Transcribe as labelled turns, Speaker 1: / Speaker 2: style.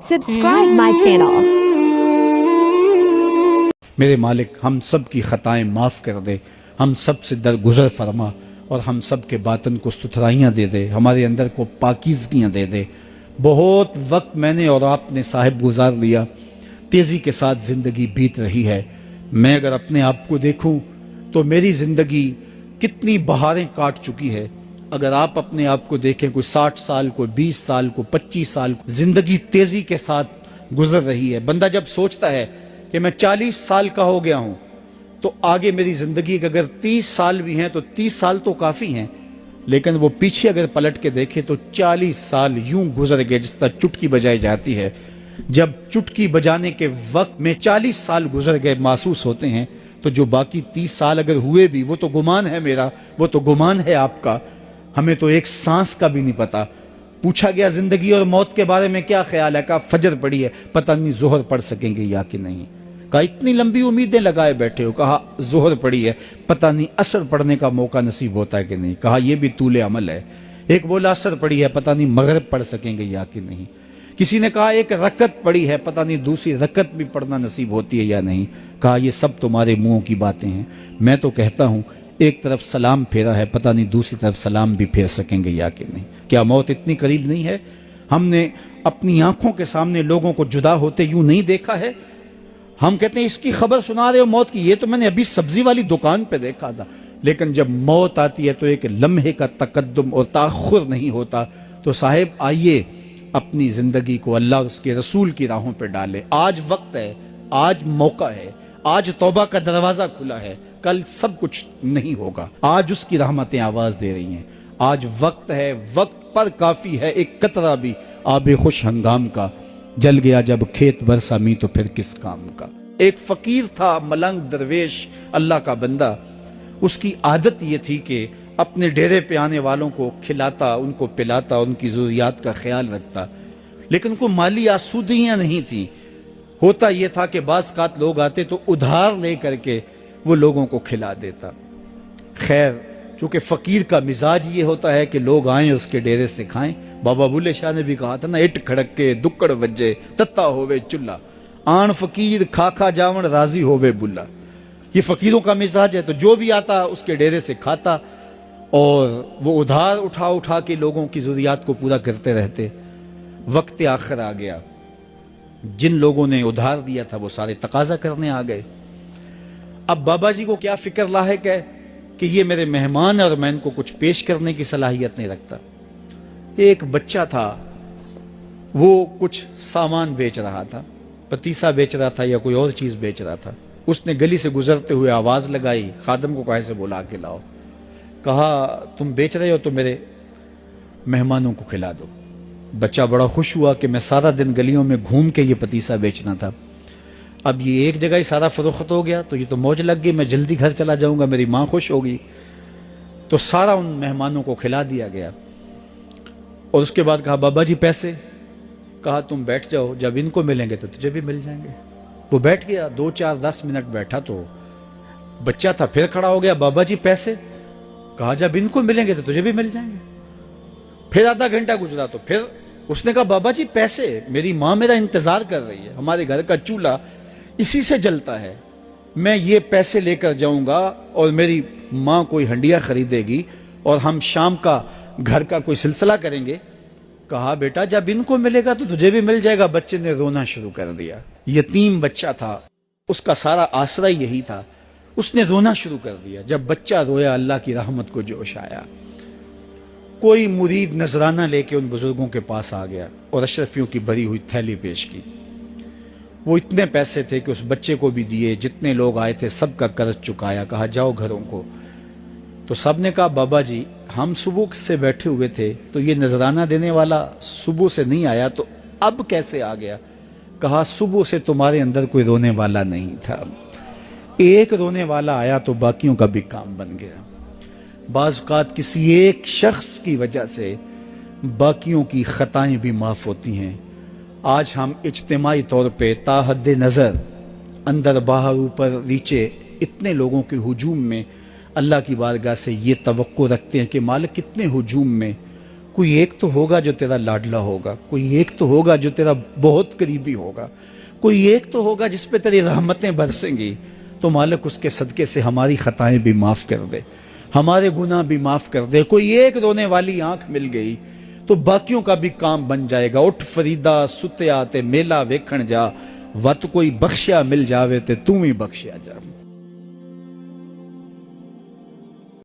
Speaker 1: Subscribe my channel.
Speaker 2: میرے مالک ہم سب کی خطائیں معاف کر دے، ہم سب سے درگزر فرما اور ہم سب کے باطن کو ستھرائیاں دے دے، ہمارے اندر کو پاکیزگیاں دے دے۔ بہت وقت میں نے اور آپ نے صاحب گزار لیا، تیزی کے ساتھ زندگی بیت رہی ہے۔ میں اگر اپنے آپ کو دیکھوں تو میری زندگی کتنی بہاریں کاٹ چکی ہے۔ اگر آپ اپنے آپ کو دیکھیں، کوئی 60 سال، کوئی 20 سال، کوئی 25 سال، زندگی تیزی کے ساتھ گزر رہی ہے۔ بندہ جب سوچتا ہے کہ میں 40 سال کا ہو گیا ہوں تو آگے میری زندگی کے اگر 30 سال بھی ہیں تو 30 سال تو کافی ہیں، لیکن وہ پیچھے اگر پلٹ کے دیکھے تو 40 سال یوں گزر گئے جس طرح چٹکی بجائی جاتی ہے۔ جب چٹکی بجانے کے وقت میں 40 سال گزر گئے محسوس ہوتے ہیں، تو جو باقی 30 سال اگر ہوئے بھی، وہ تو گمان ہے میرا، وہ تو گمان ہے آپ کا، ہمیں تو ایک سانس کا بھی نہیں پتا۔ پوچھا گیا زندگی اور موت کے بارے میں کیا خیال ہے؟ کہا فجر پڑی ہے، پتہ نہیں ظہر پڑھ سکیں گے یا کہ نہیں۔ کہا اتنی لمبی امیدیں لگائے بیٹھے ہو، کہا ظہر پڑی ہے، پتہ نہیں عصر پڑھنے کا موقع نصیب ہوتا ہے کہ نہیں۔ کہا یہ بھی طول عمل ہے۔ ایک بولا عصر پڑی ہے، پتہ نہیں مغرب پڑھ سکیں گے یا کہ نہیں۔ کسی نے کہا ایک رکعت پڑی ہے، پتہ نہیں دوسری رکعت بھی پڑھنا نصیب ہوتی ہے یا نہیں۔ کہا یہ سب تمہارے منہوں کی باتیں ہیں، میں تو کہتا ہوں ایک طرف سلام پھیرا ہے، پتہ نہیں دوسری طرف سلام بھی پھیر سکیں گے یا کہ نہیں۔ کیا موت اتنی قریب نہیں ہے؟ ہم نے اپنی آنکھوں کے سامنے لوگوں کو جدا ہوتے یوں نہیں دیکھا ہے؟ ہم کہتے ہیں اس کی خبر سنا رہے ہو موت کی، یہ تو میں نے ابھی سبزی والی دکان پہ دیکھا تھا۔ لیکن جب موت آتی ہے تو ایک لمحے کا تقدم اور تاخر نہیں ہوتا۔ تو صاحب آئیے اپنی زندگی کو اللہ اور اس کے رسول کی راہوں پہ ڈالے۔ آج وقت ہے، آج موقع ہے، آج توبہ کا دروازہ کھلا ہے، کل سب کچھ نہیں ہوگا۔ آج اس کی رحمتیں آواز دے رہی ہیں۔ آج وقت ہے، وقت پر کافی ہے ایک قطرہ بھی آب خوش ہنگام کا، جل گیا جب کھیت برسا می تو پھر کس کام کا۔ ایک فقیر تھا، ملنگ درویش، اللہ کا بندہ۔ اس کی عادت یہ تھی کہ اپنے ڈیرے پہ آنے والوں کو کھلاتا، ان کو پلاتا، ان کی ضروریات کا خیال رکھتا، لیکن کوئی مالی آسودگیاں نہیں تھیں۔ ہوتا یہ تھا کہ بعض اوقات لوگ آتے تو ادھار لے کر کے وہ لوگوں کو کھلا دیتا۔ خیر، چونکہ فقیر کا مزاج یہ ہوتا ہے کہ لوگ آئیں اس کے ڈیرے سے کھائیں۔ بابا بلے شاہ نے بھی کہا تھا نا، اٹ کھڑک کے دکڑ وجے تتا ہووے چلا، آن فقیر کھا کھا جاون راضی ہووے بلا۔ یہ فقیروں کا مزاج ہے، تو جو بھی آتا اس کے ڈیرے سے کھاتا اور وہ ادھار اٹھا اٹھا کے لوگوں کی ضروریات کو پورا کرتے رہتے۔ وقت آخر آ گیا، جن لوگوں نے ادھار دیا تھا وہ سارے تقاضا کرنے آ گئے۔ اب بابا جی کو کیا فکر لاحق ہے کہ یہ میرے مہمان اور میں ان کو کچھ پیش کرنے کی صلاحیت نہیں رکھتا۔ ایک بچہ تھا، وہ کچھ سامان بیچ رہا تھا، پتیسا بیچ رہا تھا یا کوئی اور چیز بیچ رہا تھا۔ اس نے گلی سے گزرتے ہوئے آواز لگائی، خادم کو کہا سے بلا کے لاؤ۔ کہا تم بیچ رہے ہو تو میرے مہمانوں کو کھلا دو۔ بچہ بڑا خوش ہوا کہ میں سارا دن گلیوں میں گھوم کے یہ پتیسا بیچنا تھا، اب یہ ایک جگہ ہی سارا فروخت ہو گیا تو یہ تو موج لگ گئی، میں جلدی گھر چلا جاؤں گا، میری ماں خوش ہوگی۔ تو سارا ان مہمانوں کو کھلا دیا گیا اور اس کے بعد کہا بابا جی پیسے؟ کہا تم بیٹھ جاؤ، جب ان کو ملیں گے تو تجھے بھی مل جائیں گے۔ وہ بیٹھ گیا، 2 4 10 منٹ بیٹھا تو بچہ تھا، پھر کھڑا ہو گیا، بابا جی پیسے؟ کہا جب ان کو ملیں گے تو تجھے بھی مل جائیں گے۔ پھر آدھا گھنٹہ گزرا تو پھر اس نے کہا بابا جی پیسے؟ میری ماں میرا انتظار کر رہی ہے، ہمارے گھر کا چولہا اسی سے جلتا ہے، میں یہ پیسے لے کر جاؤں گا اور میری ماں کوئی ہنڈیا خریدے گی اور ہم شام کا گھر کا کوئی سلسلہ کریں گے۔ کہا بیٹا جب ان کو ملے گا تو تجھے بھی مل جائے گا۔ بچے نے رونا شروع کر دیا، یتیم بچہ تھا، اس کا سارا آسرا یہی تھا، اس نے رونا شروع کر دیا۔ جب بچہ رویا اللہ کی رحمت کو جوش آیا۔ کوئی مرید نذرانہ لے کے ان بزرگوں کے پاس آ گیا اور اشرفیوں کی بھری ہوئی تھیلی پیش کی۔ وہ اتنے پیسے تھے کہ اس بچے کو بھی دیے، جتنے لوگ آئے تھے سب کا قرض چکایا، کہا جاؤ گھروں کو۔ تو سب نے کہا بابا جی ہم صبح سے بیٹھے ہوئے تھے تو یہ نذرانہ دینے والا صبح سے نہیں آیا، تو اب کیسے آ گیا؟ کہا صبح سے تمہارے اندر کوئی رونے والا نہیں تھا، ایک رونے والا آیا تو باقیوں کا بھی کام بن گیا۔ بعض اوقات کسی ایک شخص کی وجہ سے باقیوں کی خطائیں بھی معاف ہوتی ہیں۔ آج ہم اجتماعی طور پہ تا حد نظر اندر باہر اوپر نیچے اتنے لوگوں کے ہجوم میں اللہ کی بارگاہ سے یہ توقع رکھتے ہیں کہ مالک کتنے ہجوم میں کوئی ایک تو ہوگا جو تیرا لاڈلا ہوگا، کوئی ایک تو ہوگا جو تیرا بہت قریبی ہوگا، کوئی ایک تو ہوگا جس پہ تیری رحمتیں برسیں گی۔ تو مالک اس کے صدقے سے ہماری خطائیں بھی معاف کر دے، ہمارے گناہ بھی معاف کر دے۔ کوئی ایک رونے والی آنکھ مل گئی تو باقیوں کا بھی کام بن جائے گا۔ اٹھ فریدا ستیا تے میلہ ویکھن جا، وت کوئی بخشیا مل جاوے تے توں ہی بخشیا جا۔